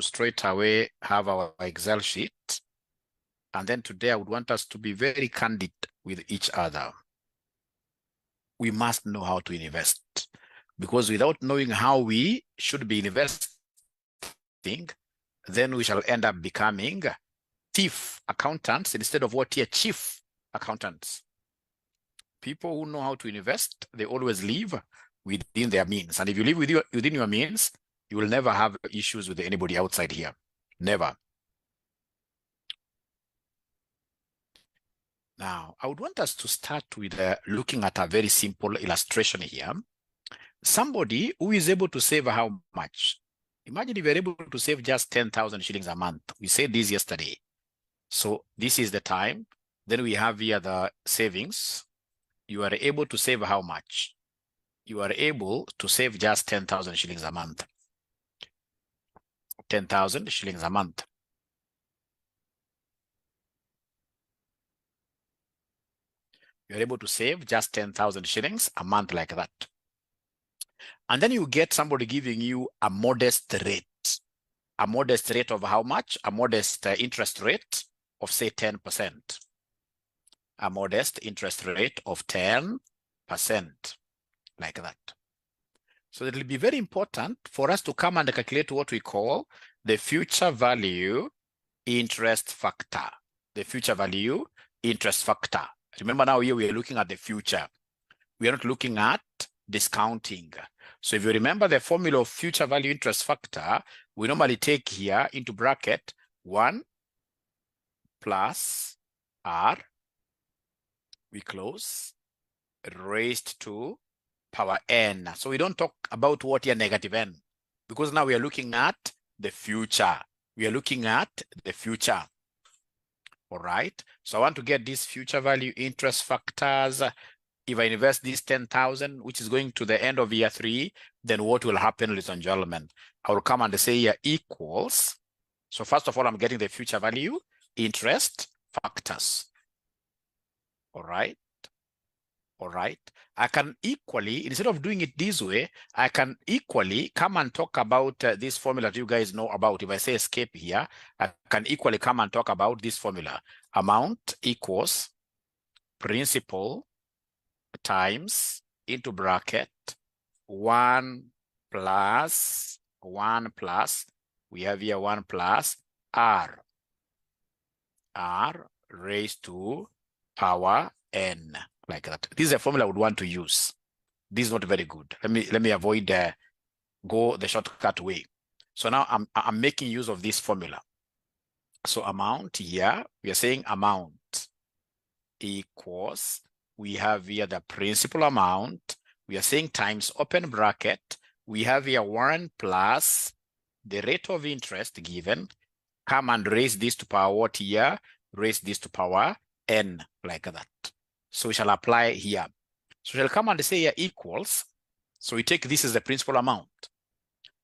straight away have our Excel sheet. And then today I would want us to be very candid with each other. We must know how to invest, because without knowing how we should be investing, then we shall end up becoming thief accountants instead of what here, chief accountants. People who know how to invest, they always live within their means. And if you live within your means, you will never have issues with anybody outside here. Never. Now, I would want us to start with looking at a very simple illustration here. Somebody who is able to save how much? Imagine if you're able to save just 10,000 shillings a month. We said this yesterday. So this is the time. Then we have here the savings. You are able to save how much? You are able to save just 10,000 shillings a month. 10,000 shillings a month. You're able to save just 10,000 shillings a month like that. And then you get somebody giving you a modest rate. A modest rate of how much? A modest interest rate of say 10%. A modest interest rate of 10%, like that. So it will be very important for us to come and calculate what we call the future value interest factor. The future value interest factor. Remember now here we are looking at the future. We are not looking at discounting. So if you remember the formula of future value interest factor, we normally take here into bracket 1 plus R, we close, raised to power n. So we don't talk about what here negative n, because now we are looking at the future. We are looking at the future. All right. So I want to get these future value interest factors. If I invest this 10,000, which is going to the end of year 3, then what will happen, ladies and gentlemen? I will come and say here equals. So first of all, I'm getting the future value interest factors. All right. All right. I can equally, instead of doing it this way, I can equally come and talk about this formula that you guys know about. If I say escape here, I can equally come and talk about this formula. Amount equals principal times into bracket 1 plus, we have here 1 plus R raised to power n. Like that. This is a formula I would want to use. This is not very good. Let me avoid go the shortcut way. So now I'm making use of this formula. So amount here, we are saying amount equals, we have here the principal amount. We are saying times open bracket. We have here 1 plus the rate of interest given. Come and raise this to power what here? Raise this to power n, like that. So we shall apply here. So we shall come and say here equals. So we take this as the principal amount.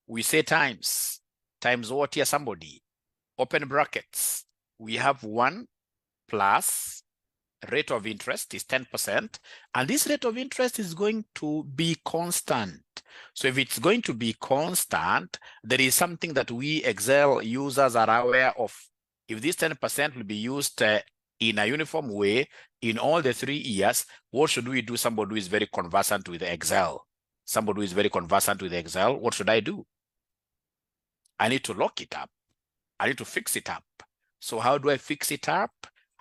We say times what here, somebody? Open brackets. We have 1 plus rate of interest is 10%. And this rate of interest is going to be constant. So if it's going to be constant, there is something that we Excel users are aware of. If this 10% will be used in a uniform way in all the 3 years, what should we do? Somebody who is very conversant with Excel. Somebody who is very conversant with Excel, what should I do? I need to lock it up. I need to fix it up. So how do I fix it up?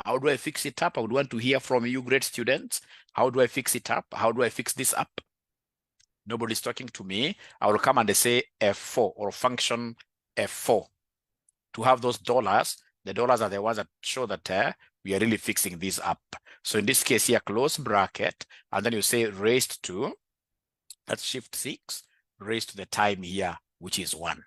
How do I fix it up? I would want to hear from you, great students. How do I fix it up? How do I fix this up? Nobody's talking to me. I will come and say F4 or function F4 to have those dollars. The dollars are the ones that show that we are really fixing this up. So in this case here, close bracket, and then you say raised to, that's shift 6, raised to the time here, which is 1.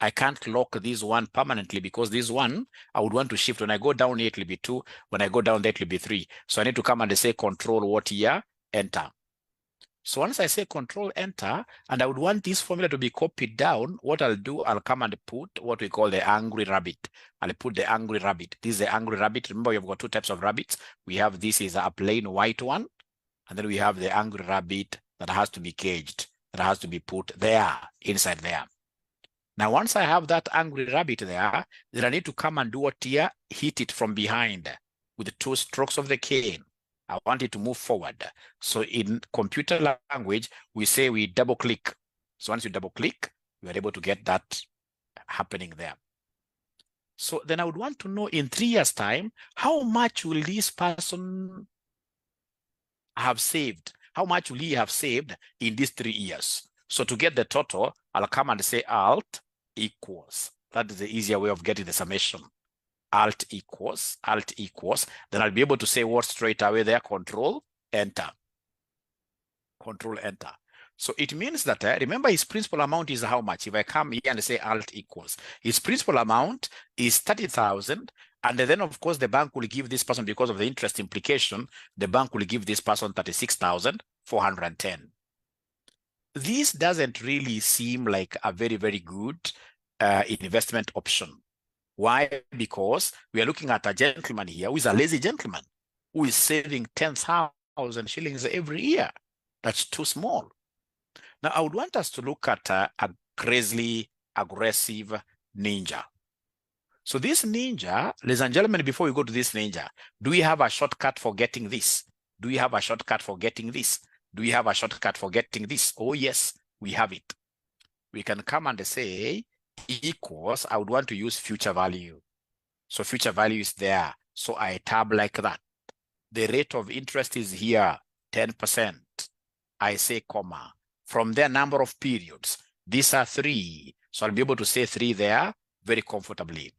I can't lock this 1 permanently because this 1, I would want to shift. When I go down here, it will be 2. When I go down there, it will be 3. So I need to come and say control what here, enter. So once I say control enter, and I would want this formula to be copied down, what I'll do, I'll come and put what we call the angry rabbit. I'll put the angry rabbit. This is the angry rabbit. Remember, you've got 2 types of rabbits. We have this is a plain white one, and then we have the angry rabbit that has to be caged, that has to be put there, inside there. Now, once I have that angry rabbit there, then I need to come and do what here? Hit it from behind with the 2 strokes of the cane. I want it to move forward. So in computer language, we say we double click. So once you double click, you are able to get that happening there. So then I would want to know in 3 years' time, how much will this person have saved? How much will he have saved in these 3 years? So to get the total, I'll come and say alt equals. That is the easier way of getting the summation. Alt equals. Then I'll be able to say what straight away there, control, enter. Control, enter. So it means that, remember his principal amount is how much? If I come here and say alt equals, his principal amount is 30,000. And then, of course, the bank will give this person, because of the interest implication, the bank will give this person 36,410. This doesn't really seem like a very, very good investment option. Why? Because we are looking at a gentleman here who is a lazy gentleman who is saving 10,000 shillings every year. That's too small. Now, I would want us to look at a crazily aggressive ninja. So this ninja, ladies and gentlemen, before we go to this ninja, do we have a shortcut for getting this? Do we have a shortcut for getting this? Do we have a shortcut for getting this? Oh, yes, we have it. We can come and say equals, I would want to use future value. So future value is there. So I tab like that. The rate of interest is here, 10%. I say comma. From there, number of periods. These are 3. So I'll be able to say 3 there very comfortably.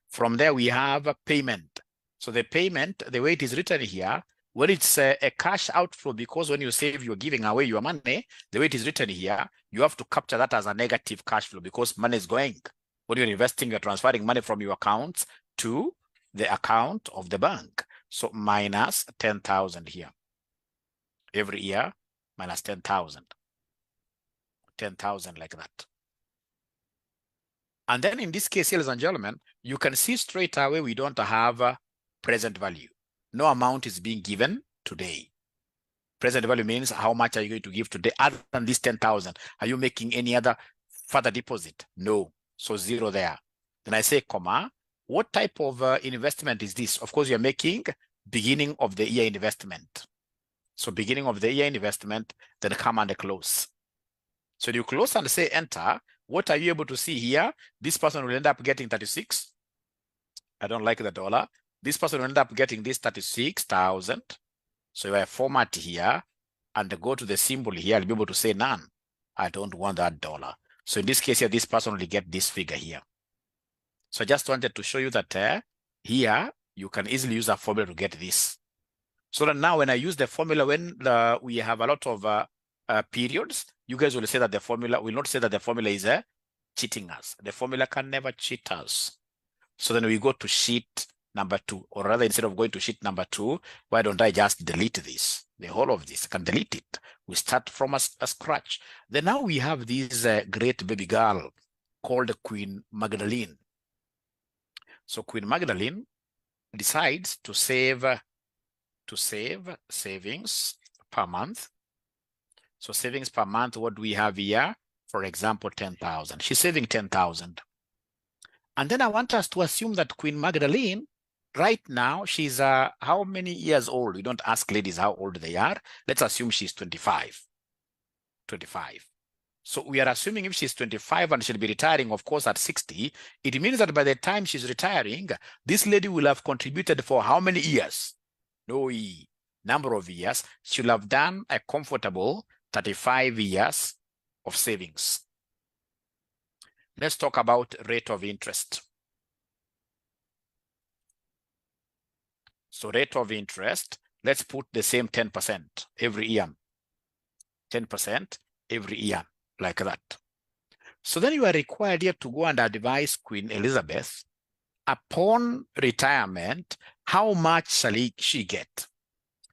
From there, we have a payment. So the payment, the way it is written here, when it's a cash outflow, because when you save, you're giving away your money, the way it is written here, you have to capture that as a negative cash flow because money is going. When you're investing, you're transferring money from your accounts to the account of the bank. So minus 10,000 here. Every year, minus 10,000. 10,000 like that. And then in this case, ladies and gentlemen, you can see straight away we don't have a present value. No amount is being given today. Present value means how much are you going to give today other than this 10,000? Are you making any other further deposit? No. So 0 there. Then I say, comma, what type of investment is this? Of course, you're making beginning of the year investment. So beginning of the year investment, then come and close. So you close and say enter. What are you able to see here? This person will end up getting 36. I don't like the dollar. This person will end up getting this 36,000. So if I format here and go to the symbol here, I'll be able to say none. I don't want that dollar. So in this case here, this person will get this figure here. So I just wanted to show you that here, you can easily use a formula to get this. So that now when I use the formula, when we have a lot of periods, you guys will say that the formula will not say that the formula is cheating us. The formula can never cheat us. So then we go to sheet number 2, or rather instead of going to sheet number 2, why don't I just delete this? The whole of this, I can delete it. We start from a scratch. Then now we have this great baby girl called Queen Magdalene. So Queen Magdalene decides to save savings per month. So savings per month, what do we have here? For example, 10,000. She's saving 10,000. And then I want us to assume that Queen Magdalene, right now, she's how many years old? We don't ask ladies how old they are. Let's assume she's 25. 25. So we are assuming if she's 25 and she'll be retiring, of course, at 60, it means that by the time she's retiring, this lady will have contributed for how many years? No number of years. She'll have done a comfortable 35 years of savings. Let's talk about rate of interest. So rate of interest, let's put the same 10% every year. 10% every year, like that. So then you are required here to go and advise Queen Elizabeth, upon retirement, how much shall she get?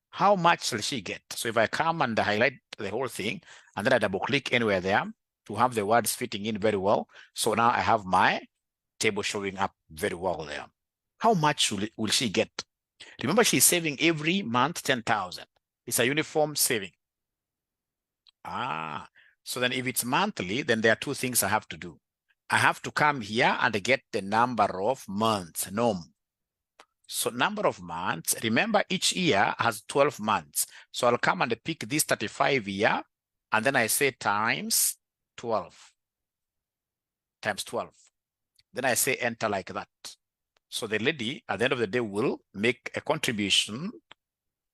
How much shall she get? So if I come and highlight the whole thing, and then I double click anywhere there to have the words fitting in very well. So now I have my table showing up very well there. How much will she get? Remember, she's saving every month 10,000. It's a uniform saving. So then if it's monthly, then there are 2 things I have to do. I have to come here and get the number of months, norm. So number of months, remember each year has 12 months. So I'll come and pick this 35 year, and then I say times 12, times 12. Then I say enter like that. So the lady at the end of the day will make a contribution,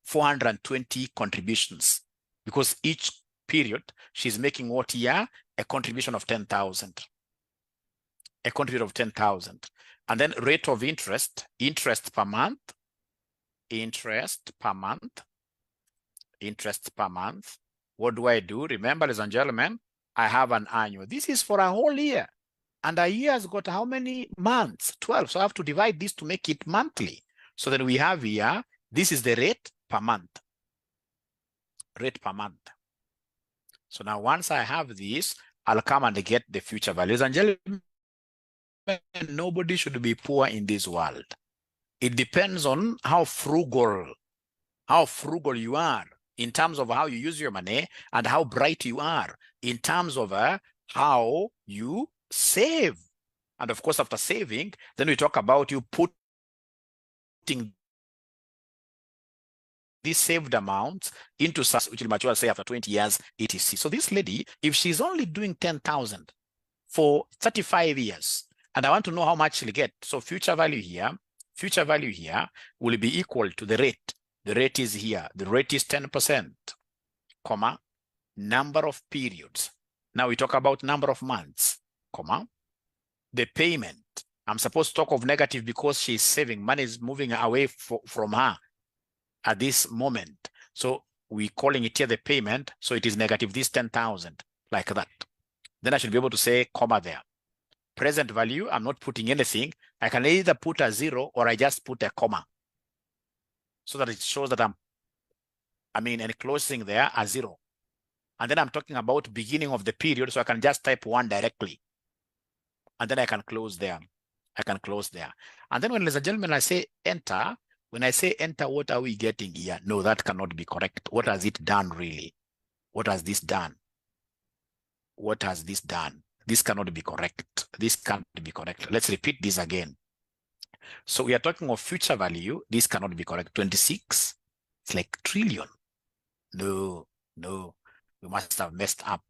420 contributions, because each period she's making what year? A contribution of 10,000. A contribution of 10,000. And then rate of interest, interest per month, interest per month, interest per month. What do I do? Remember, ladies and gentlemen, I have an annual. This is for a whole year. And a year has got how many months? 12. So I have to divide this to make it monthly. So then we have here, this is the rate per month. Rate per month. So now once I have this, I'll come and get the future values. And gentlemen, nobody should be poor in this world. It depends on how frugal you are in terms of how you use your money, and how bright you are in terms of how you save. And of course, after saving, then we talk about you putting these saved amounts into SARS, which will mature, say, after 20 years, etc. So this lady, if she's only doing 10,000 for 35 years, and I want to know how much she'll get. So future value here will be equal to the rate. The rate is here. The rate is 10%, comma, number of periods. Now we talk about number of months, comma, the payment. I'm supposed to talk of negative because she's saving. Money is moving away from her at this moment. So we're calling it here the payment. So it is negative this 10,000, like that. Then I should be able to say comma there. Present value, I'm not putting anything. I can either put a 0 or I just put a comma, so that it shows that I'm enclosing there a 0. And then I'm talking about beginning of the period, so I can just type 1 directly. And then I can close there. I can close there. And then when, ladies and gentlemen, I say enter, when I say enter, what are we getting here? No, that cannot be correct. What has it done really? What has this done? What has this done? This cannot be correct. This can't be correct. Let's repeat this again. So we are talking of future value. This cannot be correct. 26, it's like trillion. No, we must have messed up.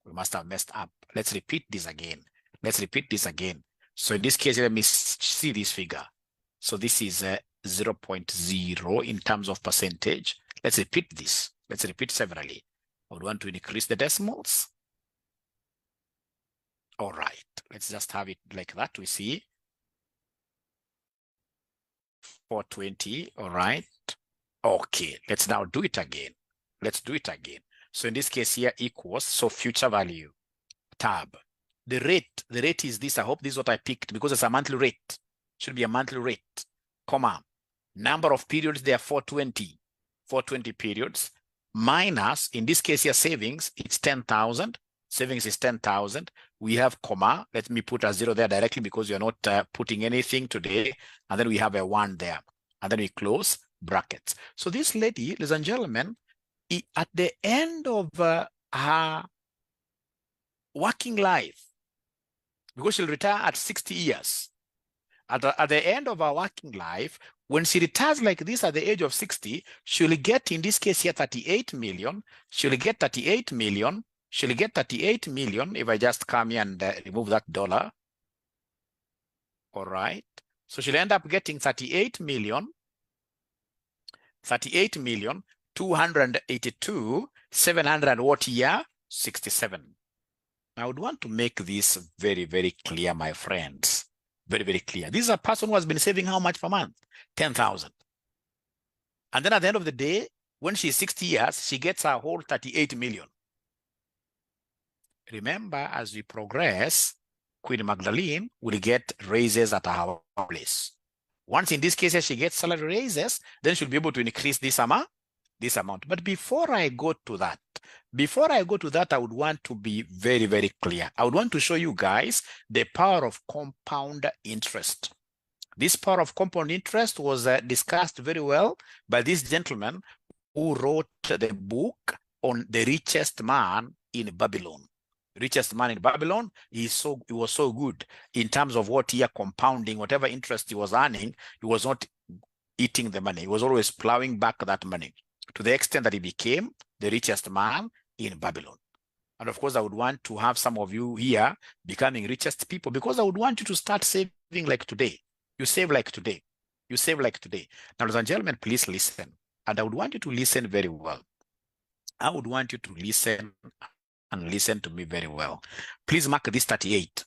We must have messed up. Let's repeat this again. Let's repeat this again. So in this case, let me see this figure. So this is 0.0 in terms of percentage. Let's repeat this. Let's repeat severally. I would want to increase the decimals. All right, let's just have it like that. We see 420. All right. Okay, let's now do it again. Let's do it again. So in this case here equals, so future value, tab. The rate is this. I hope this is what I picked because it's a monthly rate. Should be a monthly rate, comma. Number of periods, there are 420 periods, minus, in this case here, savings, it's 10,000. Savings is 10,000. We have comma. Let me put a 0 there directly because you're not putting anything today. And then we have a 1 there. And then we close brackets. So this lady, ladies and gentlemen, at the end of her working life, because she'll retire at 60 years, at the end of her working life, when she retires like this at the age of 60, she'll get, in this case here, 38 million. She'll get 38 million. She'll get 38 million if I just come here and remove that dollar. All right. So she'll end up getting 38 million, 282, 700 what year? 67. I would want to make this very, very clear, my friends. Very, very clear. This is a person who has been saving how much per month? 10,000. And then at the end of the day, when she's 60 years, she gets her whole 38 million. Remember, as we progress, Queen Magdalene will get raises at her place. Once in this case she gets salary raises, then she'll be able to increase this amount. But before I go to that, I would want to be very, very clear. I would want to show you guys the power of compound interest. This power of compound interest was discussed very well by this gentleman who wrote the book on the richest man in Babylon. richest man in Babylon. He was so good in terms of what he compounding, whatever interest he was earning, he was not eating the money. He was always plowing back that money to the extent that he became the richest man in Babylon. And of course, I would want to have some of you here becoming richest people, because I would want you to start saving like today. You save like today. You save like today. Now, ladies and gentlemen, please listen. And I would want you to listen very well. I would want you to listen and listen to me very well. Please mark this 38.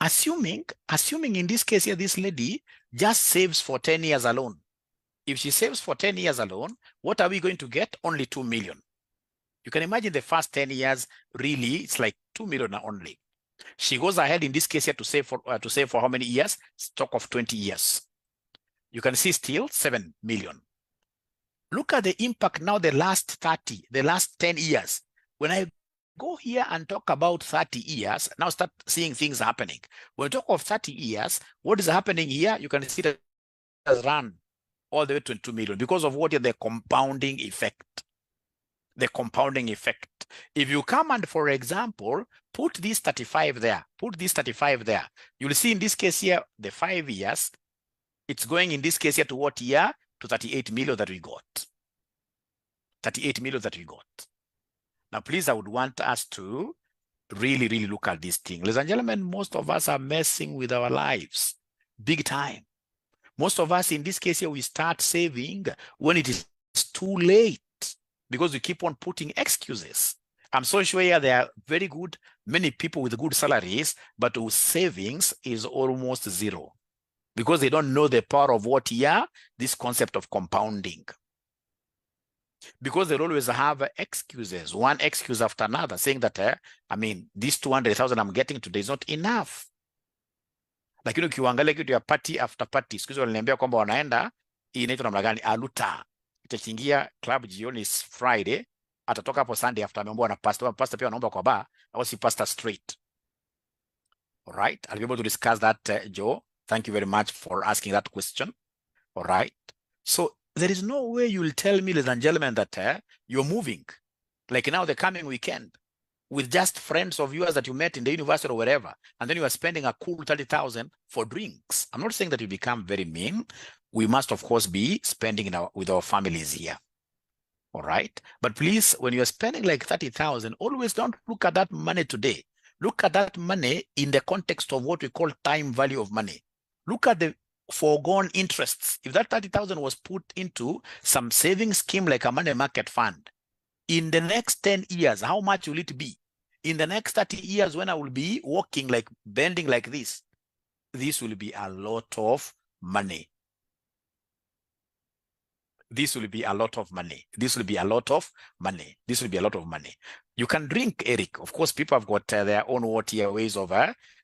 Assuming in this case here, this lady just saves for 10 years alone. If she saves for 10 years alone, what are we going to get? Only 2 million. You can imagine the first 10 years, really, it's like 2 million only. She goes ahead in this case here to save for how many years? Stock of 20 years. You can see still 7 million. Look at the impact now, the last 10 years. When I go here and talk about 30 years, now start seeing things happening. When we talk of 30 years, what is happening here? You can see that it has run all the way to 2 million because of what is the compounding effect. The compounding effect. If you come and, for example, put this 35 there, you'll see in this case here, the 5 years, it's going in this case here to what year? To 38 million that we got. 38 million that we got. Now, please, I would want us to really, really look at this thing. Ladies and gentlemen, most of us are messing with our lives big time. Most of us in this case here, we start saving when it is too late because we keep on putting excuses. I'm so sure here there are very good, many people with good salaries, but whose savings is almost zero because they don't know the power of what here, this concept of compounding. Because they always have excuses, one excuse after another, saying that, this 200,000 I'm getting today is not enough. Lakini ukiangalia kitu ya party after party, siku hizo waliniambia kwamba wanaenda inaitwa namna gani, aluta. Itakiingia club jioni is Friday, atatoka hapo Sunday after ameomba na pastor. Pastor pia anaomba kwa bar, au si pastor straight. All right, I'll be able to discuss that, Joe. Thank you very much for asking that question. All right. So there is no way you will tell me, ladies and gentlemen, that you're moving, like now the coming weekend, with just friends of yours that you met in the university or wherever, and then you are spending a cool 30,000 for drinks. I'm not saying that you become very mean. We must, of course, be spending with our families here. All right. But please, when you're spending like 30,000, always don't look at that money today. Look at that money in the context of what we call time value of money. Look at the foregone interests. If that 30,000 was put into some saving scheme like a money market fund, in the next 10 years, how much will it be? In the next 30 years, when I will be walking, like bending like this will be a lot of money. This will be a lot of money. This will be a lot of money. This will be a lot of money. You can drink, Eric. Of course, people have got their own ways of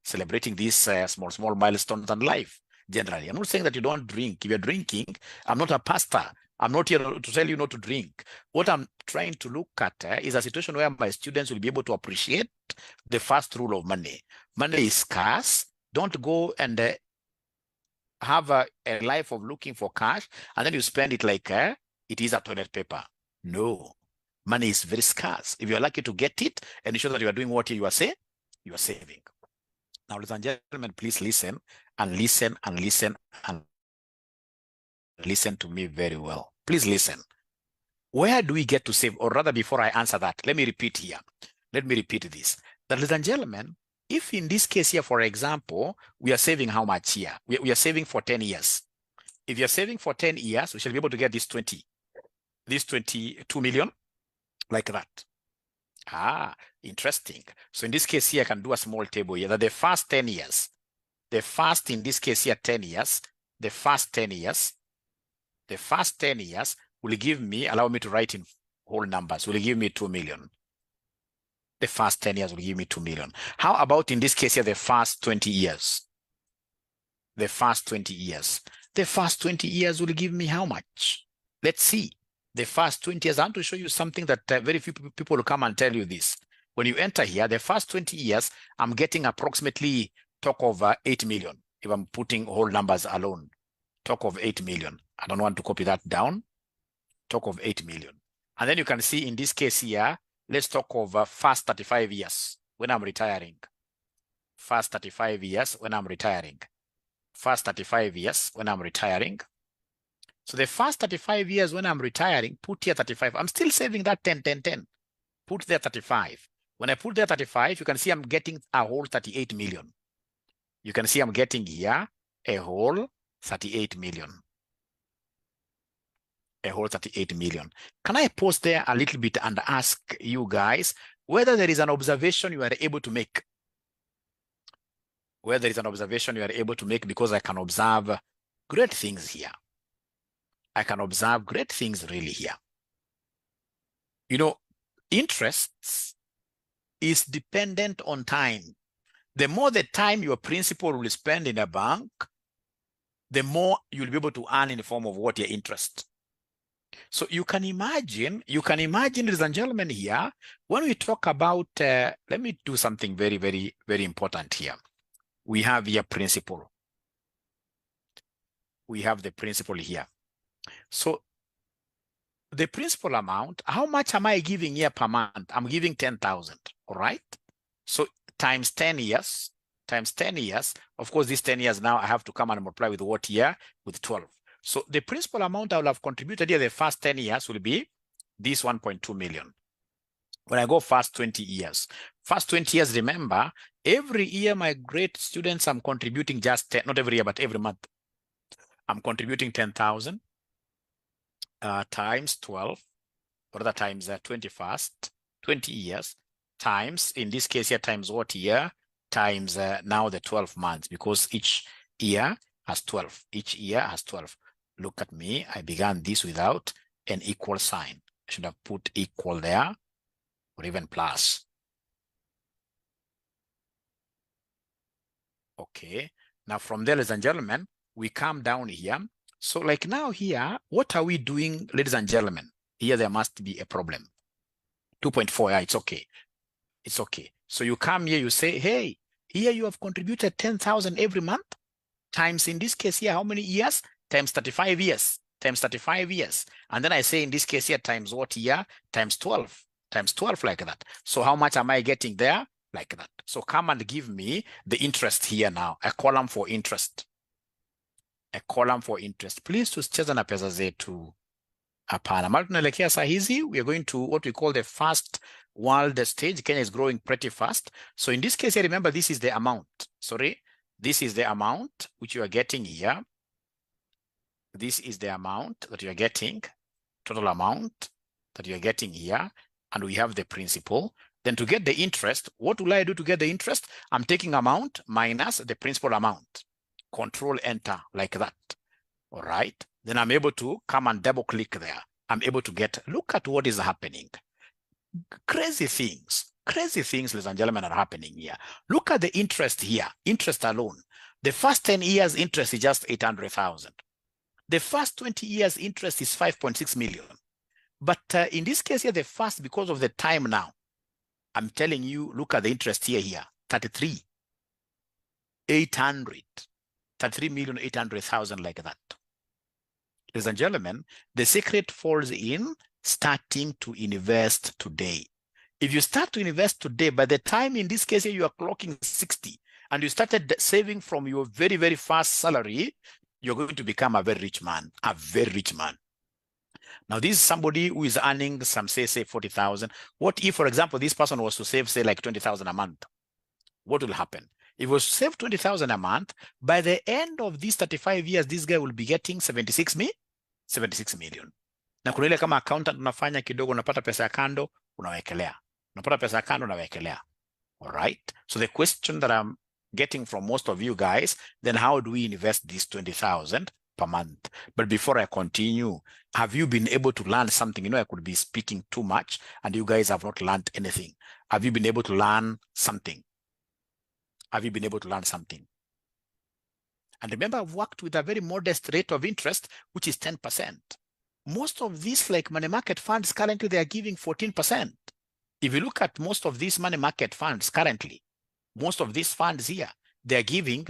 celebrating these small milestones in life. Generally, I'm not saying that you don't drink. If you're drinking, I'm not a pastor. I'm not here to tell you not to drink. What I'm trying to look at is a situation where my students will be able to appreciate the first rule of money. Money is scarce. Don't go and have a life of looking for cash and then you spend it like it is a toilet paper. No, money is very scarce. If you're lucky to get it and ensure that you are doing what you are saying, you are saving. Now, ladies and gentlemen, please listen and listen and listen and listen to me very well. Please listen. Where do we get to save? Or rather, before I answer that, let me repeat here. Let me repeat this. That, ladies and gentlemen, if in this case here, for example, we are saving how much here? We are saving for 10 years. If you're saving for 10 years, we shall be able to get this 22 million, like that. Ah, interesting. So in this case here, I can do a small table here that the first 10 years, in this case here, 10 years, the first 10 years will give me, allow me to write in whole numbers, will give me 2 million. The first 10 years will give me 2 million. How about in this case here, the first 20 years? The first 20 years. The first 20 years will give me how much? Let's see. The first 20 years, I want to show you something that very few people will come and tell you this. When you enter here, the first 20 years, I'm getting approximately talk of 8 million. If I'm putting whole numbers alone, talk of 8 million. I don't want to copy that down. Talk of 8 million. And then you can see in this case here, let's talk of first 35 years. when I'm retiring. First 35 years when I'm retiring. First 35 years when I'm retiring. So the first 35 years when I'm retiring, put here 35. I'm still saving that 10, 10, 10. Put there 35. When I put there 35, you can see I'm getting a whole 38 million. You can see I'm getting here a whole 38 million. A whole 38 million. Can I pause there a little bit and ask you guys whether there is an observation you are able to make? Whether there is an observation you are able to make, because I can observe great things here. I can observe great things really here. You know, interests is dependent on time. The more the time your principal will spend in a bank, the more you'll be able to earn in the form of what your interest. So you can imagine, ladies and gentlemen, here, when we talk about, let me do something very, very, very important here. We have here principal. We have the principal here. So the principal amount, how much am I giving here per month? I'm giving 10,000, all right? So times 10 years, of course, these 10 years now, I have to come and multiply with what year? With 12. So the principal amount I will have contributed here the first 10 years will be this 1.2 million. When I go first 20 years, remember, every year, my great students, I'm contributing just 10, not every year, but every month. I'm contributing 10,000 times 12, or other times 20 years, times, in this case here, times what year? Times now the 12 months, because each year has 12. Each year has 12. Look at me. I began this without an equal sign. I should have put equal there, or even plus. Okay. Now from there, ladies and gentlemen, we come down here. So like now here, what are we doing, ladies and gentlemen? Here there must be a problem. 2.4, yeah, it's okay. It's okay. So you come here, you say, hey, here you have contributed 10,000 every month, times in this case here, how many years? Times 35 years, times 35 years. And then I say in this case here, times what year? Times 12, like that. So how much am I getting there? Like that. So come and give me the interest here now, a column for interest. A column for interest. Please tusicheza na pesa zetu. Hapana. Mali tunaelekea saa hizi, we are going to what we call the first world stage. Kenya is growing pretty fast. So in this case here, remember, this is the amount. Sorry, this is the amount which you are getting here. This is the amount that you are getting, total amount that you are getting here. And we have the principal. Then to get the interest, what will I do to get the interest? I'm taking amount minus the principal amount. Control Enter like that. All right. Then I'm able to come and double click there. I'm able to get, look at what is happening. Crazy things, ladies and gentlemen, are happening here. Look at the interest here, interest alone. The first 10 years interest is just 800,000. The first 20 years interest is 5.6 million. But in this case here, the first, because of the time now, I'm telling you, look at the interest here, 33,800,000 like that. Ladies and gentlemen, the secret falls in starting to invest today. If you start to invest today, by the time in this case here, you are clocking 60 and you started saving from your very, very first salary, you're going to become a very rich man, Now, this is somebody who is earning some, say 40,000. What if, for example, this person was to save, say, like 20,000 a month? What will happen? If you save 20,000 a month, by the end of these 35 years, this guy will be getting 76 million. Na kuna ile kama accountant unafanya kidogo, unapata pesa ya kando, unawekelea. All right. So the question that I'm getting from most of you guys, then how do we invest this 20,000 per month? But before I continue, have you been able to learn something? You know, I could be speaking too much and you guys have not learned anything. Have you been able to learn something? And remember, I've worked with a very modest rate of interest, which is 10%. Most of these, like money market funds, currently they are giving 14%. If you look at most of these money market funds currently, most of these funds here, they are giving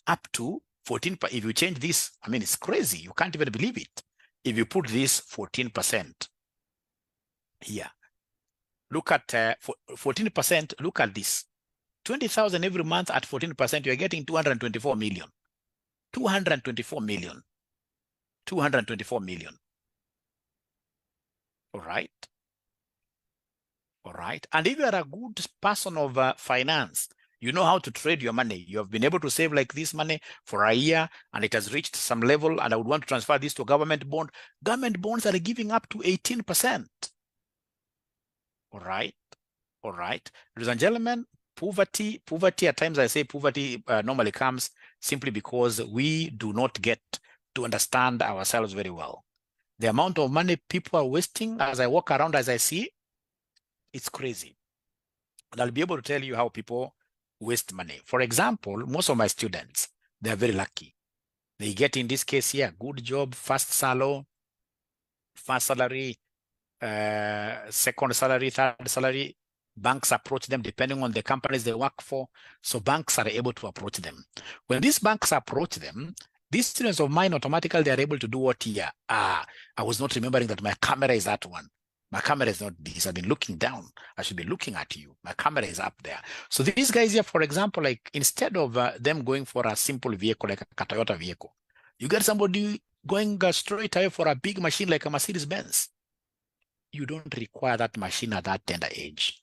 up to 14%. If you change this, I mean, it's crazy. You can't even believe it. If you put this 14% here, Look at 14%. Look at this. 20,000 every month at 14%, you're getting 224 million. 224 million. 224 million. All right. All right. And if you are a good person of finance, you know how to trade your money. You have been able to save like this money for a year and it has reached some level, and I would want to transfer this to a government bond. Government bonds are giving up to 18%. All right. All right. Ladies and gentlemen, poverty at times, I say poverty normally comes simply because we do not get to understand ourselves very well. The amount of money people are wasting as I walk around, as I see, it's crazy. And I'll be able to tell you how people waste money. For example, most of my students, they're very lucky. They get, in this case here, good job, fast salary, second salary, third salary. Banks approach them depending on the companies they work for. So banks are able to approach them. When these banks approach them, these students of mine automatically, they are able to do what here? I was not remembering that my camera is that one. My camera is not this. I've been looking down. I should be looking at you. My camera is up there. So these guys here, for example, like instead of them going for a simple vehicle, like a Toyota vehicle, you get somebody going straight away for a big machine like a Mercedes Benz. You don't require that machine at that tender age.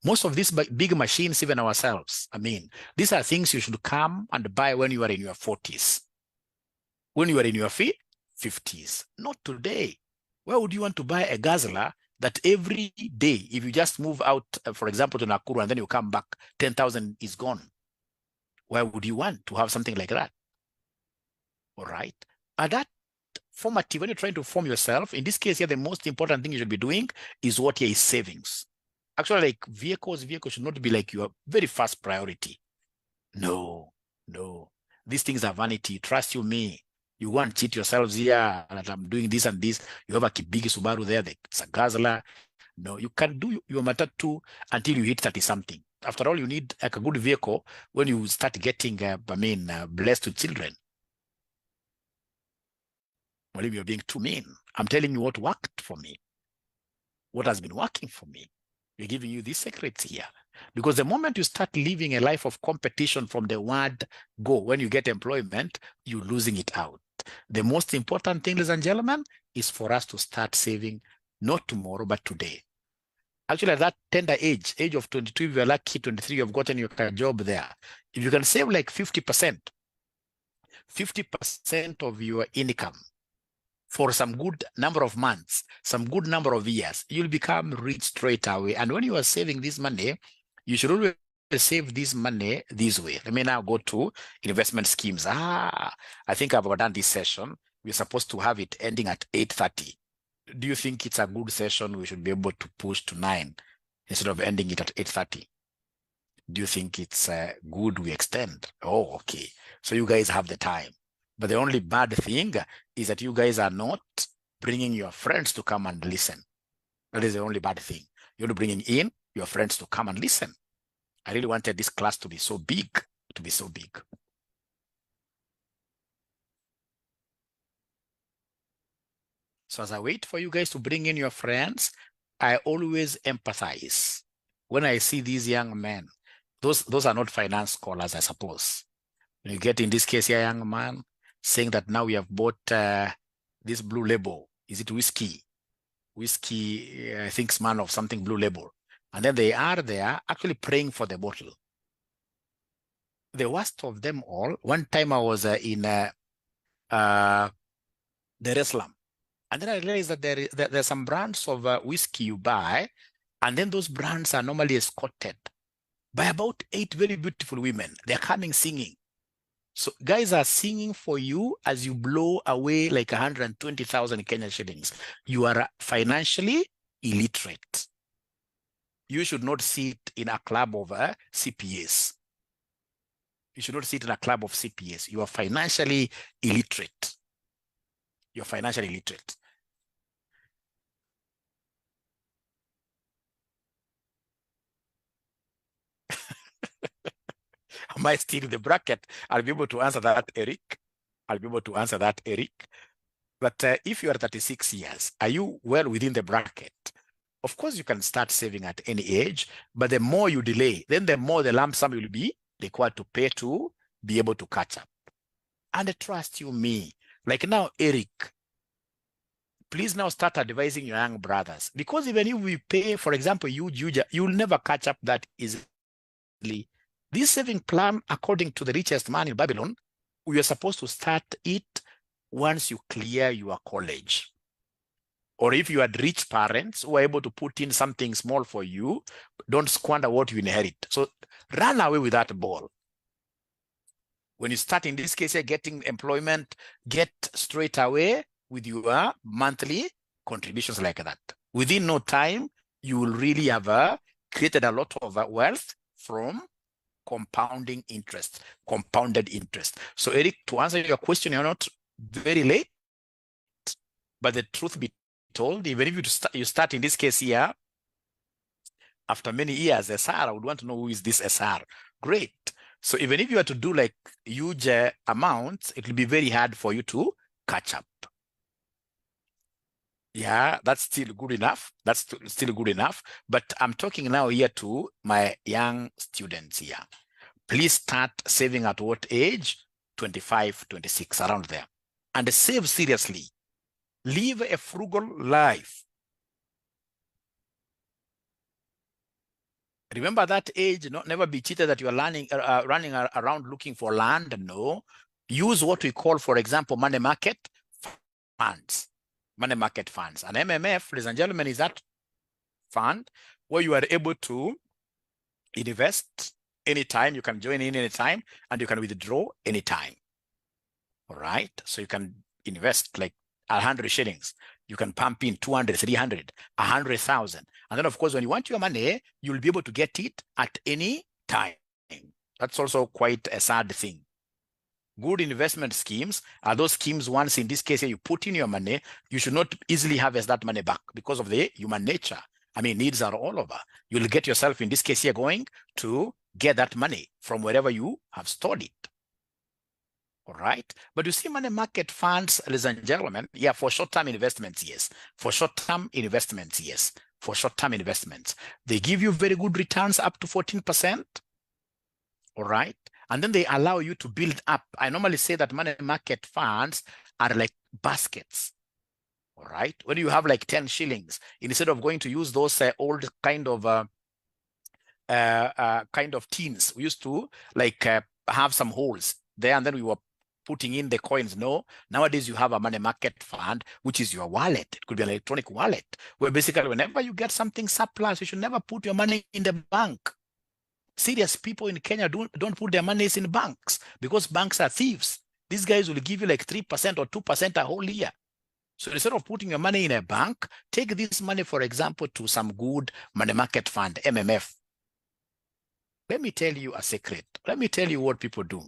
Most of these big machines, even ourselves, I mean, these are things you should come and buy when you are in your 40s. When you are in your 50s, not today. Why would you want to buy a Guzzler that every day, if you just move out, for example, to Nakuru, and then you come back, 10,000 is gone? Why would you want to have something like that? All right. And that formative, when you're trying to form yourself, in this case here, the most important thing you should be doing is what here is savings. Actually, like vehicles should not be like your very first priority. No. These things are vanity. Trust you me. You go and cheat yourselves here that I'm doing this and this. You have a big Subaru there, it's a Guzzler. No, you can do your Matatu until you hit 30-something. After all, you need like a good vehicle when you start getting, blessed with children. Well, if you're being too mean, I'm telling you what worked for me. What has been working for me. We're giving you these secrets here. Because the moment you start living a life of competition from the word go, when you get employment, you're losing it out. The most important thing, ladies and gentlemen, is for us to start saving, not tomorrow, but today. Actually, at that tender age of 22, if you're lucky, 23, you've gotten your job there. If you can save like 50% of your income for some good number of months, some good number of years, you'll become rich straight away. And when you are saving this money, you should always save this money this way. Let me now go to investment schemes. I think I've done this session. We're supposed to have it ending at 8:30. Do you think it's a good session? We should be able to push to 9 instead of ending it at 8:30. Do you think it's good we extend? Oh, okay. So you guys have the time. But the only bad thing is that you guys are not bringing your friends to come and listen. That is the only bad thing. You're bringing in your friends to come and listen. I really wanted this class to be so big, So as I wait for you guys to bring in your friends, I always empathize. When I see these young men, those are not finance scholars, I suppose. You get, in this case here, young man saying that now we have bought this blue label. Is it whiskey? Whiskey, I think, man of something blue label. And then they are there actually praying for the bottle. The worst of them all, one time I was in Dar es Salaam. And then I realized that there's some brands of whiskey you buy, and then those brands are normally escorted by about 8 very beautiful women. They're coming singing. So guys are singing for you as you blow away like 120,000 Kenyan shillings. You are financially illiterate. You should not sit in a club of CPAs. You should not sit in a club of CPAs. You are financially illiterate. You're financially illiterate. Am I still in the bracket? I'll be able to answer that, Eric. But if you are 36 years, are you well within the bracket? Of course, you can start saving at any age, but the more you delay, then the more the lump sum will be required to pay to be able to catch up. And trust you me, like now, Eric, please now start advising your young brothers, because even if we pay, for example, you'll never catch up that easily. This saving plan, according to the richest man in Babylon, we are supposed to start it once you clear your college. Or if you had rich parents who are able to put in something small for you, don't squander what you inherit. So run away with that ball. When you start, in this case, getting employment, get straight away with your monthly contributions like that. Within no time, you will really have created a lot of wealth from compounding interest, compounded interest. So Eric, to answer your question, you're not very late, but the truth be told, even if you start in this case here, after many years, SR, I would want to know who is this SR. Great. So even if you are to do like huge amounts, it will be very hard for you to catch up. Yeah, that's still good enough. That's still good enough. But I'm talking now here to my young students here. Please start saving at what age? 25, 26, around there. And save seriously. Live a frugal life. Remember that age, never be cheated that you are running around looking for land. No. Use what we call, for example, money market funds. Money market funds. And MMF, ladies and gentlemen, is that fund where you are able to invest anytime. You can join in anytime and you can withdraw anytime. All right. So you can invest like 100 shillings. You can pump in 200, 300, 100,000. And then, of course, when you want your money, you'll be able to get it at any time. That's also quite a sad thing. Good investment schemes are those schemes, once in this case, you put in your money, you should not easily harvest that money back because of the human nature. I mean, needs are all over. You'll get yourself, in this case here, going to get that money from wherever you have stored it. All right. But you see, money market funds, ladies and gentlemen, yeah, for short-term investments, yes. For short-term investments, yes. For short-term investments, they give you very good returns up to 14%. All right. And then they allow you to build up. I normally say that money market funds are like baskets. All right. When you have like 10 shillings, instead of going to use those old kind of tins, we used to like have some holes there, and then we were putting in the coins. No, nowadays you have a money market fund, which is your wallet. It could be an electronic wallet, where basically whenever you get something surplus, you should never put your money in the bank. Serious people in Kenya don't put their monies in banks because banks are thieves. These guys will give you like 3% or 2% a whole year. So instead of putting your money in a bank, take this money, for example, to some good money market fund, MMF. Let me tell you a secret. Let me tell you what people do.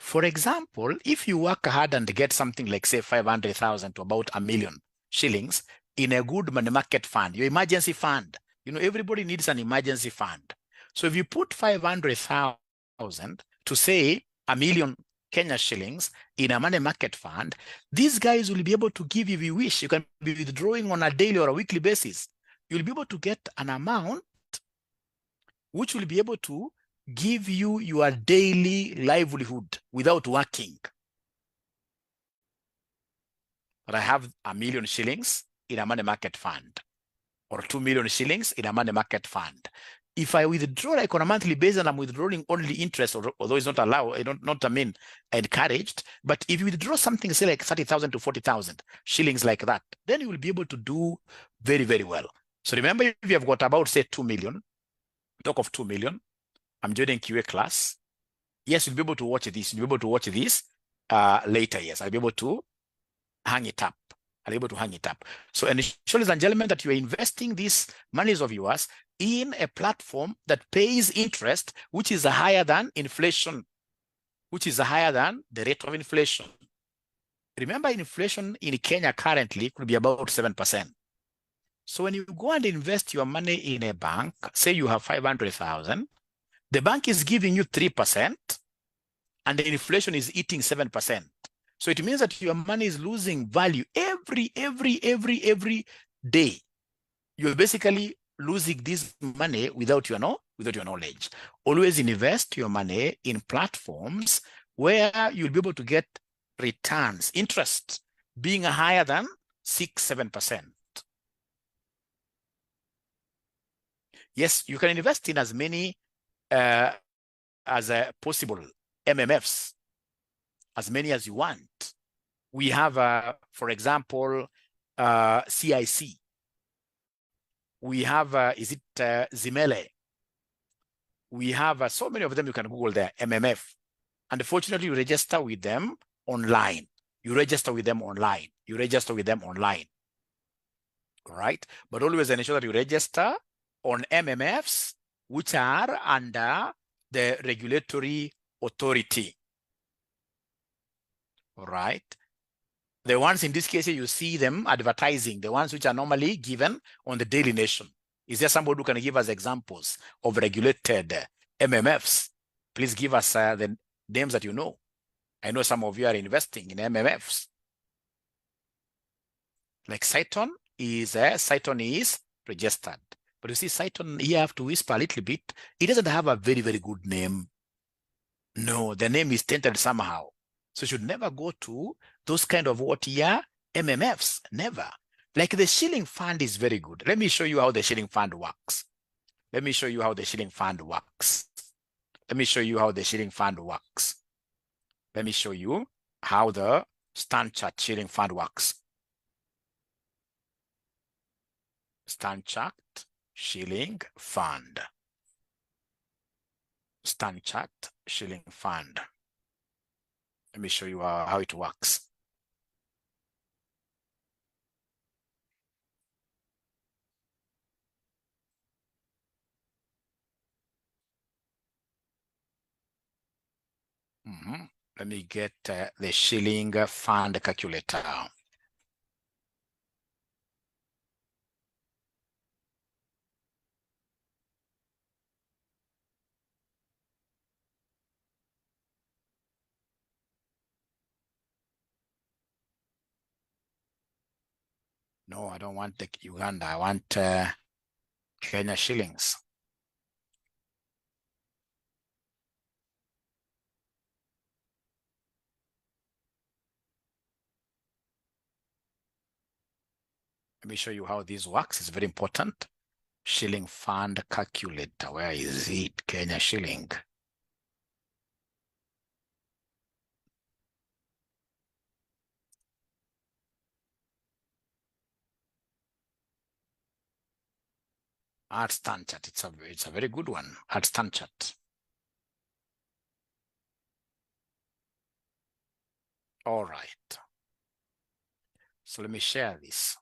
For example, if you work hard and get something like, say, 500,000 to about 1 million shillings in a good money market fund, your emergency fund, everybody needs an emergency fund. So if you put 500,000 to, say, 1 million Kenya shillings in a money market fund, these guys will be able to give you, if you wish, you can be withdrawing on a daily or a weekly basis. You'll be able to get an amount which will be able to give you your daily livelihood without working. But I have 1 million shillings in a money market fund, or 2 million shillings in a money market fund. If I withdraw like on a monthly basis, and I'm withdrawing only interest, although it's not allowed, encouraged, but if you withdraw something, say like 30,000 to 40,000 shillings like that, then you will be able to do very, very well. So remember, if you have got about, say, 2 million, talk of 2 million, I'm joining QA class. Yes, you'll be able to watch this. You'll be able to watch this later. Yes, I'll be able to hang it up. I'll be able to hang it up. So ensure, ladies and gentlemen, that you are investing these monies of yours in a platform that pays interest, which is higher than inflation, which is higher than the rate of inflation. Remember, inflation in Kenya currently could be about 7%. So when you go and invest your money in a bank, say you have 500,000, the bank is giving you 3%, and the inflation is eating 7%. So it means that your money is losing value every day. you're basically losing this money without your knowledge. Always invest your money in platforms where you'll be able to get returns, interest being higher than 6-7%. Yes, you can invest in as many as possible MMFs, as many as you want. We have, for example, CIC. We have, Zimele. We have so many of them. You can Google there, MMF. Unfortunately, you register with them online. You register with them online. You register with them online. All right? But always ensure that you register on MMFs, which are under the regulatory authority. All right? The ones in this case, you see them advertising, the ones which are normally given on the Daily Nation. Is there somebody who can give us examples of regulated MMFs? Please give us the names that you know. I know some of you are investing in MMFs. Like Cyton is registered. But you see, Cyton, here I have to whisper a little bit. It doesn't have a very, very good name. No, the name is tainted somehow. So you should never go to those kind of MMFs, never. Like the shilling fund is very good. Let me show you how the shilling fund works. Let me show you how the shilling fund works. Let me show you how the shilling fund works. Let me show you how the Standard shilling fund works. Standard shilling fund. Standard shilling fund. Let me show you how it works. Let me get the shilling fund calculator. No, I don't want the Uganda. I want Kenya shillings. Let me show you how this works. It's very important. Shilling fund calculator. Where is it? Kenya shilling. Art Standard. It's a very good one. Art Standard. All right. So let me share this.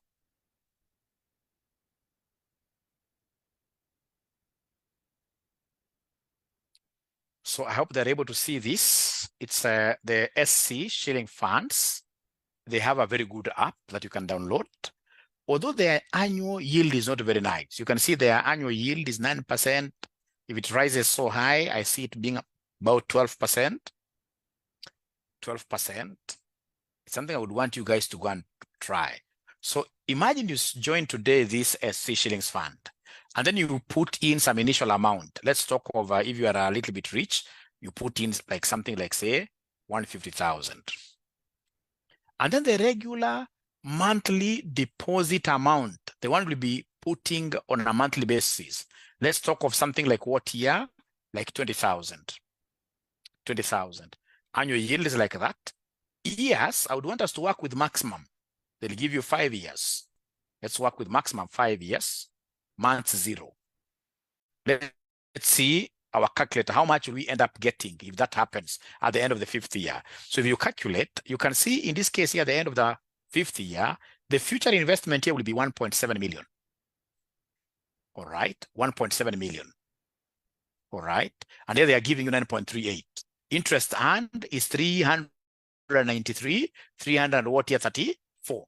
So I hope they're able to see this. It's the SC shilling funds. They have a very good app that you can download. Although their annual yield is not very nice, you can see their annual yield is 9%. If it rises so high, I see it being about 12%. 12%. It's something I would want you guys to go and try. So imagine you join today this SC shillings fund, and then you put in some initial amount. Let's talk over, if you are a little bit rich, you put in like something like, say, 150,000. And then the regular monthly deposit amount, the one will be putting on a monthly basis. Let's talk of something like what year? Like 20,000. 20,000. Annual yield is like that. Years, I would want us to work with maximum. They'll give you 5 years. Let's work with maximum 5 years. Month 0. Let's see our calculator. How much will we end up getting if that happens at the end of the 5th year? So if you calculate, you can see in this case here at the end of the 5th year, the future investment here will be 1.7 million. All right, 1.7 million. All right, and here they are giving you 9.38. Interest earned is 393, 34.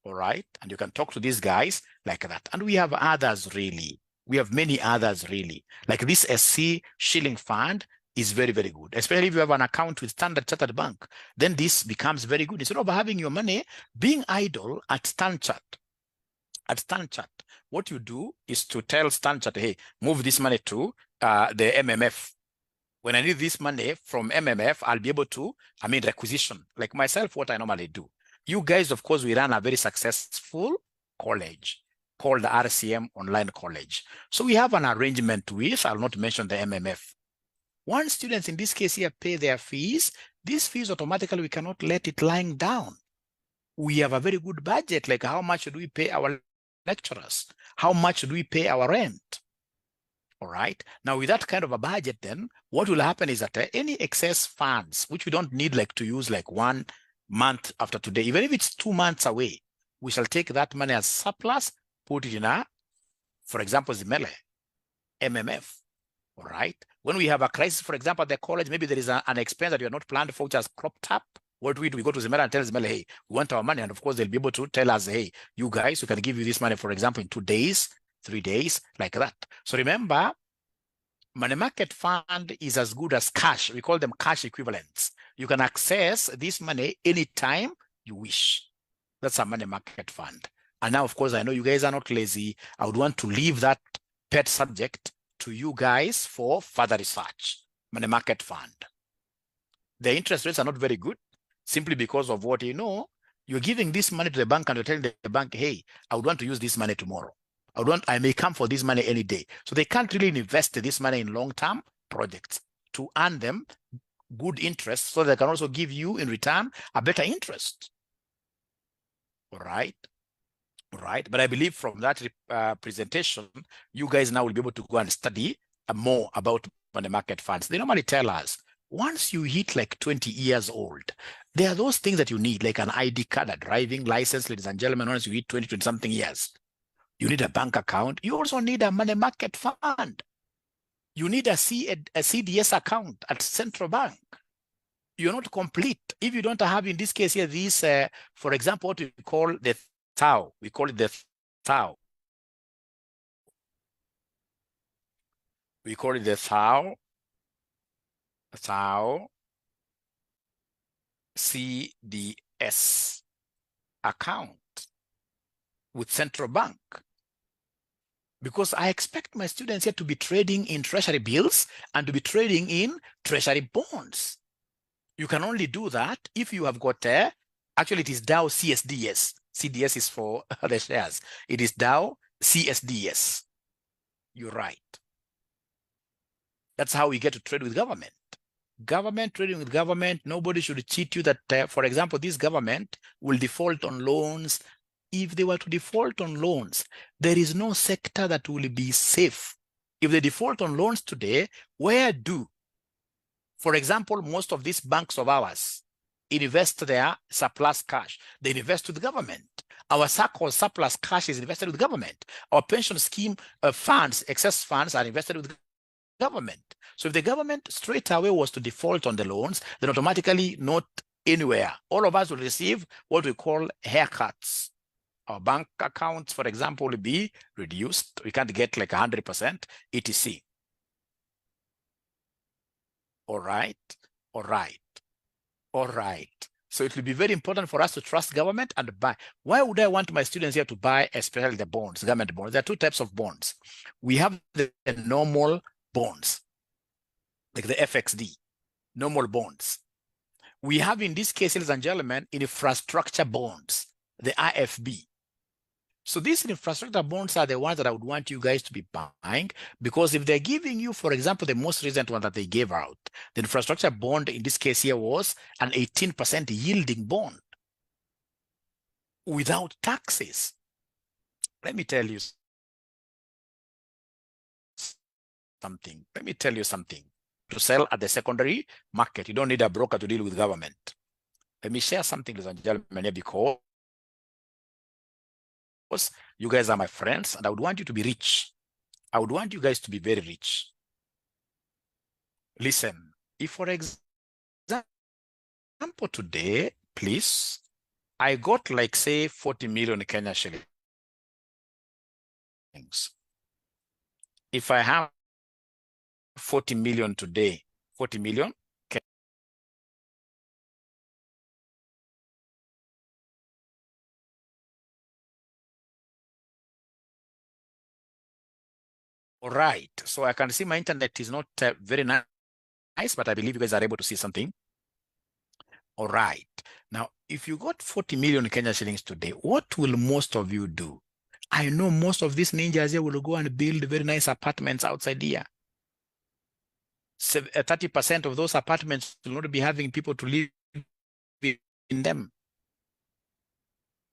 All right, and you can talk to these guys like that. And we have others really. We have many others really. Like this SC shilling fund is very, very good, especially if you have an account with Standard Chartered Bank. Then this becomes very good. Instead of having your money being idle at Standard, At StanChart, what you do is to tell StanChart, hey, move this money to the MMF. When I need this money from MMF, I'll be able to, requisition. Like myself, what I normally do. You guys, of course, we run a very successful college called the RCM Online College. So we have an arrangement with, I'll not mention the MMF. Once students in this case here pay their fees, these fees automatically, we cannot let it lying down. We have a very good budget, like how much do we pay our lecturers? How much do we pay our rent? All right. Now, with that kind of a budget, then what will happen is that any excess funds, which we don't need like to use like 1 month after today, even if it's 2 months away, we shall take that money as surplus, put it in a, for example, Zimele, MMF. All right. When we have a crisis, for example, at the college, maybe there is an expense that you are not planned for, which has cropped up. What do? We go to Zimela and tell Zimela, hey, we want our money. And of course, they'll be able to tell us, hey, you guys, we can give you this money, for example, in 2 days, 3 days, like that. So remember, money market fund is as good as cash. We call them cash equivalents. You can access this money anytime you wish. That's a money market fund. And now, of course, I know you guys are not lazy. I would want to leave that pet subject to you guys for further research. Money market fund. The interest rates are not very good simply because of what you know. You're giving this money to the bank and you're telling the bank, hey, I would want to use this money tomorrow. I may come for this money any day. So they can't really invest this money in long-term projects to earn them good interest so they can also give you in return a better interest. All right. Right. But I believe from that presentation, you guys now will be able to go and study more about money market funds. They normally tell us once you hit like 20 years old, there are those things that you need, like an ID card, a driving license, ladies and gentlemen. Once you hit 20 something years, you need a bank account. You also need a money market fund. You need a CDS account at central bank. You're not complete if you don't have, in this case here, this, for example, what we call the TAO. We call it the TAO. We call it the TAO CDS account with central bank. Because I expect my students here to be trading in treasury bills and to be trading in treasury bonds. You can only do that if you have got, actually it is DAO CSDS. CDS is for the shares. It is DAO CSDS. You're right. That's how we get to trade with government. Government trading with government, nobody should cheat you that, for example, this government will default on loans. If they were to default on loans, there is no sector that will be safe. If they default on loans today, where do, for example, most of these banks of ours invest their surplus cash? They invest with the government. Our so-called surplus cash is invested with government. Our pension scheme funds, excess funds, are invested with government. So if the government straight away was to default on the loans, then automatically not anywhere. All of us will receive what we call haircuts. Our bank accounts, for example, will be reduced. We can't get like 100% etc. All right. So it will be very important for us to trust government and buy. Why would I want my students here to buy, especially the bonds, government bonds? There are 2 types of bonds. We have the normal bonds, like the FXD, normal bonds. We have, in this case, ladies and gentlemen, infrastructure bonds, the IFB. So these infrastructure bonds are the ones that I would want you guys to be buying, because if they're giving you, for example, the most recent one that they gave out, the infrastructure bond in this case here was an 18% yielding bond without taxes. Let me tell you something. To sell at the secondary market, you don't need a broker to deal with government. Let me share something, ladies and gentlemen, here, because you guys are my friends and I would want you to be rich. I would want you guys to be very rich. Listen, if for example today, please, I got like say 40 million Kenya shillings. If I have 40 million today, 40 million All right. So I can see my internet is not very nice, but I believe you guys are able to see something. All right. Now, if you got 40 million Kenya shillings today, what will most of you do? I know most of these ninjas here will go and build very nice apartments outside here. 30% of those apartments will not be having people to live in them.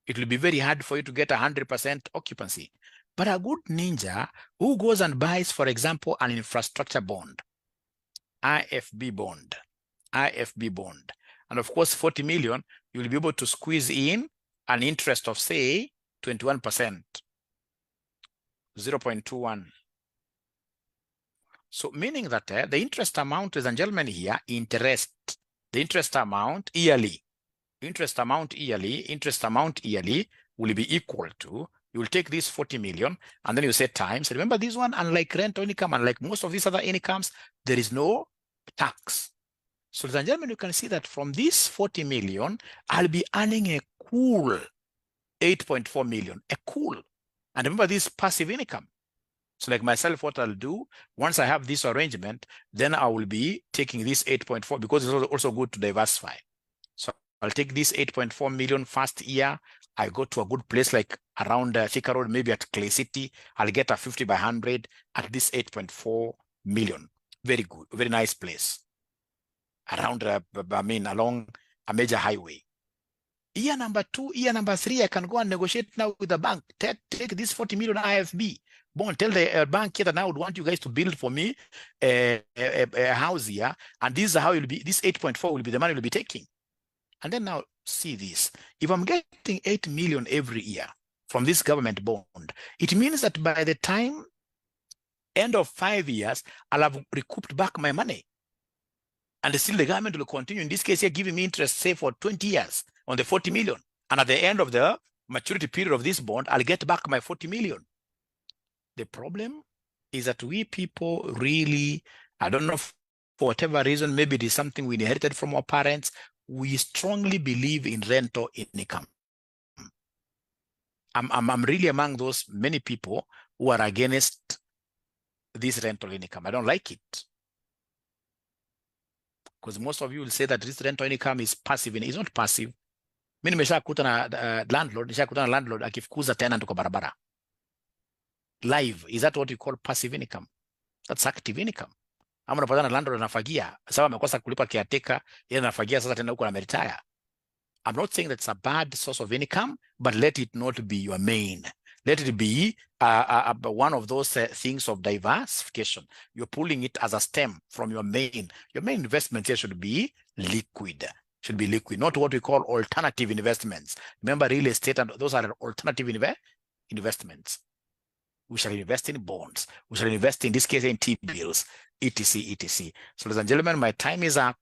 It will be very hard for you to get 100% occupancy. But a good ninja who goes and buys, for example, an infrastructure bond, IFB bond, and of course, 40 million, you'll be able to squeeze in an interest of, say, 21%, 0.21. So meaning that the interest amount, ladies and gentlemen, here, the interest amount yearly will be equal to, you will take this 40 million and then you say times. Remember this one, unlike rent or income, unlike most of these other incomes, there is no tax. So ladies and gentlemen, you can see that from this 40 million, I'll be earning a cool 8.4 million, and remember this passive income. So like myself, what I'll do, once I have this arrangement, then I will be taking this 8.4 because it's also good to diversify. So I'll take this 8.4 million first year. I go to a good place like around Thika Road, maybe at Clay City. I'll get a 50 by 100 at this 8.4 million. Very good, very nice place. Around, along a major highway. Year number 2, year number 3, I can go and negotiate now with the bank. Take this 40 million IFB bond. Tell the bank here that I would want you guys to build for me a house here. And this is how it will be. This 8.4 will be the money we'll be taking. And then now see this. If I'm getting 8 million every year from this government bond, it means that by the time end of 5 years, I'll have recouped back my money. And still the government will continue, in this case here, giving me interest, say, for 20 years on the 40 million. And at the end of the maturity period of this bond, I'll get back my 40 million. The problem is that we people really, I don't know, for whatever reason, maybe it is something we inherited from our parents, we strongly believe in rental income. I'm really among those many people who are against this rental income. I don't like it. Because most of you will say that this rental income is passive. It's not passive. Mimi nimeshakuta na landlord akifukuza tenant kwa barabara. Live, is that what you call passive income? That's active income. Ama unapata na landlord anafagia, sawa amekosa kulipa caretaker, yeye anafagia sasa tena huko na retire. I'm not saying that's a bad source of income, but let it not be your main. Let it be one of those things of diversification. You're pulling it as a stem from your main. Your main investment here should be liquid. Not what we call alternative investments. Remember, real estate, and those are alternative investments. We shall invest in bonds. We shall invest, in this case, in T-bills, etc., etc. So, ladies and gentlemen, my time is up.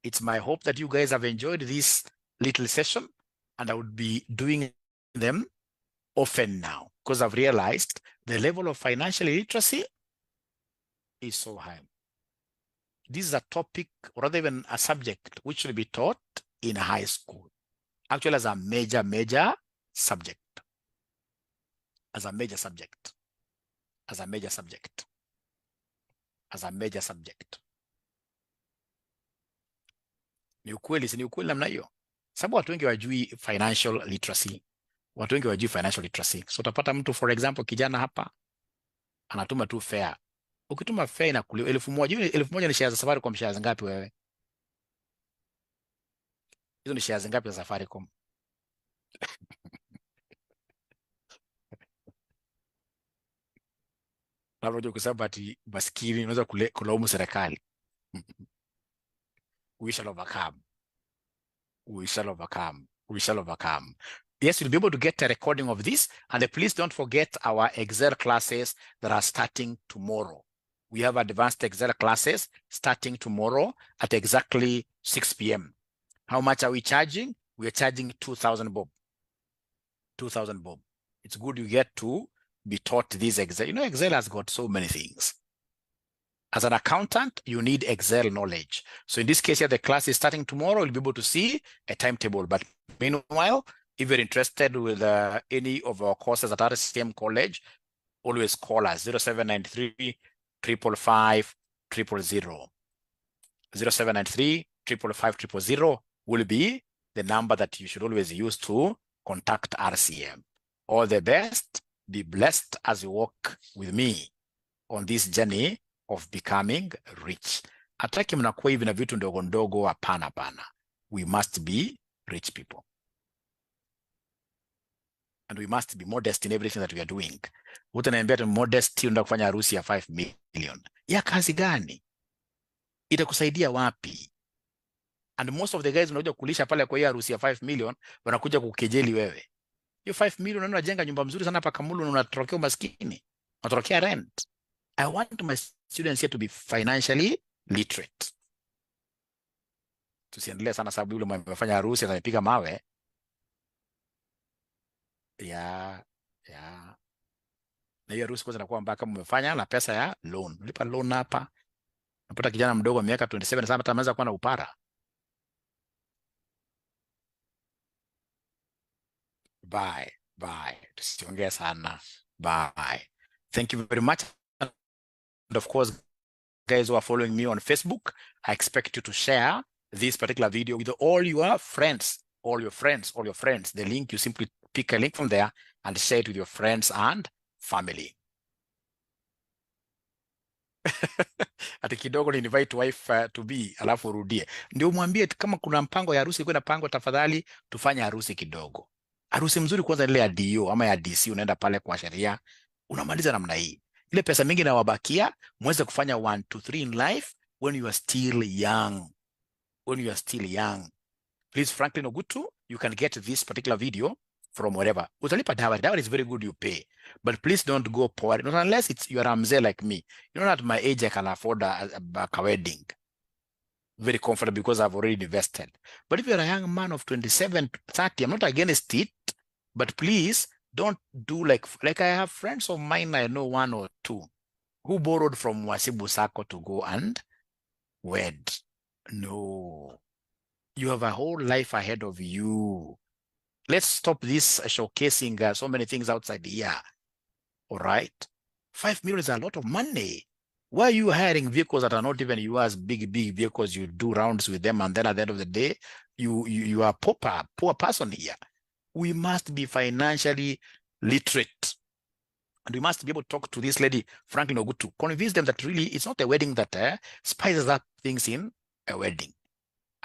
It's my hope that you guys have enjoyed this little session, and I would be doing them often now because I've realized the level of financial literacy is so high. This is a topic, or rather even a subject, which should be taught in high school, actually as a major subject. As a major subject. Ni ukweli, si ni ukweli namna hiyo? Sababu watu wengi wajui financial literacy. So utapata mtu, for example, kijana hapa anatuma tu fare. Ukituma fare inakuliwa 1,000. 1,000 ni shares za Safaricom. Shares ngapi wewe? Hizo ni shares ngapi za Safaricom? Labda kwa sababu ati maskini unaweza kulaumu serikali. We shall overcome. Yes, you'll be able to get a recording of this. And please don't forget our Excel classes that are starting tomorrow. We have advanced Excel classes starting tomorrow at exactly 6 p.m. How much are we charging? We are charging 2,000 bob. 2,000 bob. It's good you get to be taught this Excel. You know, Excel has got so many things. As an accountant, you need Excel knowledge. So in this case here, the class is starting tomorrow. You'll be able to see a timetable. But meanwhile, if you're interested with any of our courses at RCM College, always call us 0793 555 000. 0793 555 000 will be the number that you should always use to contact RCM. All the best. Be blessed as you walk with me on this journey of becoming rich. Hataki mnakuwa hivi na vitu ndogo ndogo, hapana pana. We must be rich people. And we must be modest in everything that we are doing. Utaniambia tu modesty, unataka kufanya harusi ya 5 million. Ya kazi gani? Itakusaidia wapi? And most of the guys unakuja kulisha pale kwa hiyo harusi ya 5 million, wanakuja kukejeli wewe. Hiyo 5 million unajenga nyumba mzuri sana hapa Kamulu na unatorokea umaskini. Unatorokea rent. I want my students here to be financially literate. Tusiendelee sana sababu yule amefanya harusi atanipiga mawe. Na hiyo harusi kwanza inakuwa mbaya kama umefanya na pesa ya loan. Ulipa loan hapa. Unapata kijana mdogo wa miaka 27 sana hata anaweza kuwa na upara. Bye. Tusiongee sana. Bye. Thank you very much. And of course, guys who are following me on Facebook, I expect you to share this particular video with all your friends, all your friends. The link, you simply pick a link from there and share it with your friends and family. Ati kidogo ni invite wife to be, alafu urudie. Ndio mwambie kama kuna mpango ya harusi kwenda pango, tafadhali tufanye harusi kidogo. Harusi mzuri kwanza ile ya DO ama ya DC, unaenda pale kwa sheria, unamaliza namna hii. Ile pesa mingi na wabakia, muweze kufanya 1 2 3 in life when you are still young. When you are still young. Please, Franklin Ogutu, you can get this particular video from wherever. Utalipa dowry. Dowry is very good, you pay. But please don't go poor. Not unless you are a mzee like me. You know, at my age, I can afford a wedding. Very comfortable because I've already invested. But if you're a young man of 27, 30, I'm not against it. But please, don't do like I have friends of mine, I know 1 or 2, who borrowed from Wasibu Sako to go and wed. No. You have a whole life ahead of you. Let's stop this showcasing so many things outside here. All right? 5 million is a lot of money. Why are you hiring vehicles that are not even yours, big vehicles? You do rounds with them, and then at the end of the day, you are a poor person here. We must be financially literate. And we must be able to talk to this lady, Franklin Ogutu, convince them that really it's not a wedding that spices up things in a wedding.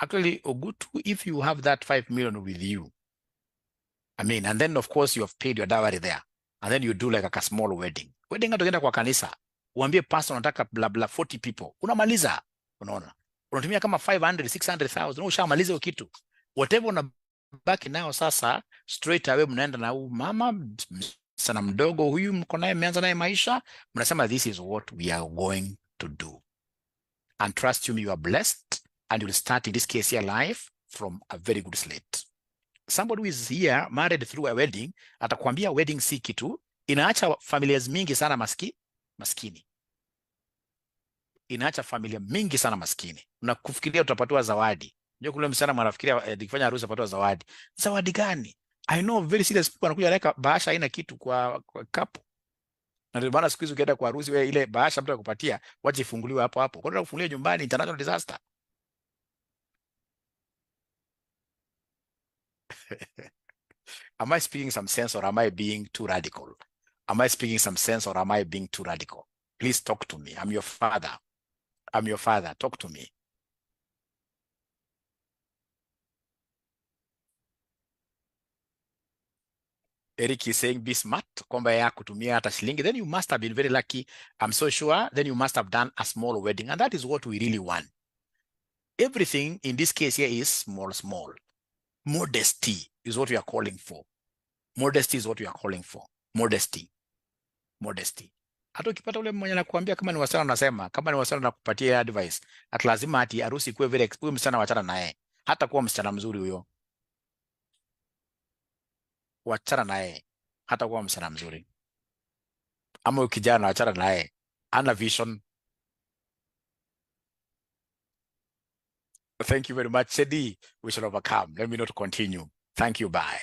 Actually, Ogutu, if you have that 5 million with you, and then of course you have paid your dowry there, and then you do like a small wedding. Wedding atoenda kwa kanisa, uambie pastor unataka bla bla 40 people. Unamaliza, unaona. Unatumia kama 500, 600,000, ushamaliza hiyo kitu. Whatever unabaki nao sasa, straight away mnaenda na huyu mama sana mdogo huyu mko naye, mmeanza naye maisha, mnasema this is what we are going to do. And trust you me, you are blessed, and you'll start in this case your life from a very good slate. Somebody who is here married through a wedding, atakwambia wedding si kitu, inaacha familias mingi sana maskini. Inaacha familia mingi sana maskini. Unakufikiria utapatiwa zawadi. Ndio kule msichana mwanafikiria nikifanya harusi apatiwa zawadi. Zawadi gani? I know very serious people wanakuja weka bahasha haina kitu kwa kapu. Na ndio maana siku hizi ukienda kwa harusi wewe ile bahasha mtu akupatia, waje ifunguliwe hapo hapo. Kwa nini kufungulia nyumbani? International disaster. Am I speaking some sense, or am I being too radical? Am I speaking some sense, or am I being too radical? Please talk to me. I'm your father. Talk to me. Eric is saying be smart, kwamba ya kutumia hata shilingi. Then you must have been very lucky. I'm so sure. Then you must have done a small wedding. And that is what we really want. Everything in this case here is small. Modesty is what we are calling for. Modesty is what we are calling for. Modesty. Hata ukipata ule mmoja anakuambia kama ni wasichana, unasema kama ni wasichana nakupatia advice, at lazima ati harusi kuwe very huyo msichana wachana naye. Hata kuwa msichana mzuri huyo, wachana naye. Hata kuwa msichana mzuri, ama ukijana wachana naye, ana vision. Thank you very much, Sedi. We shall overcome. Let me not continue. Thank you. Bye.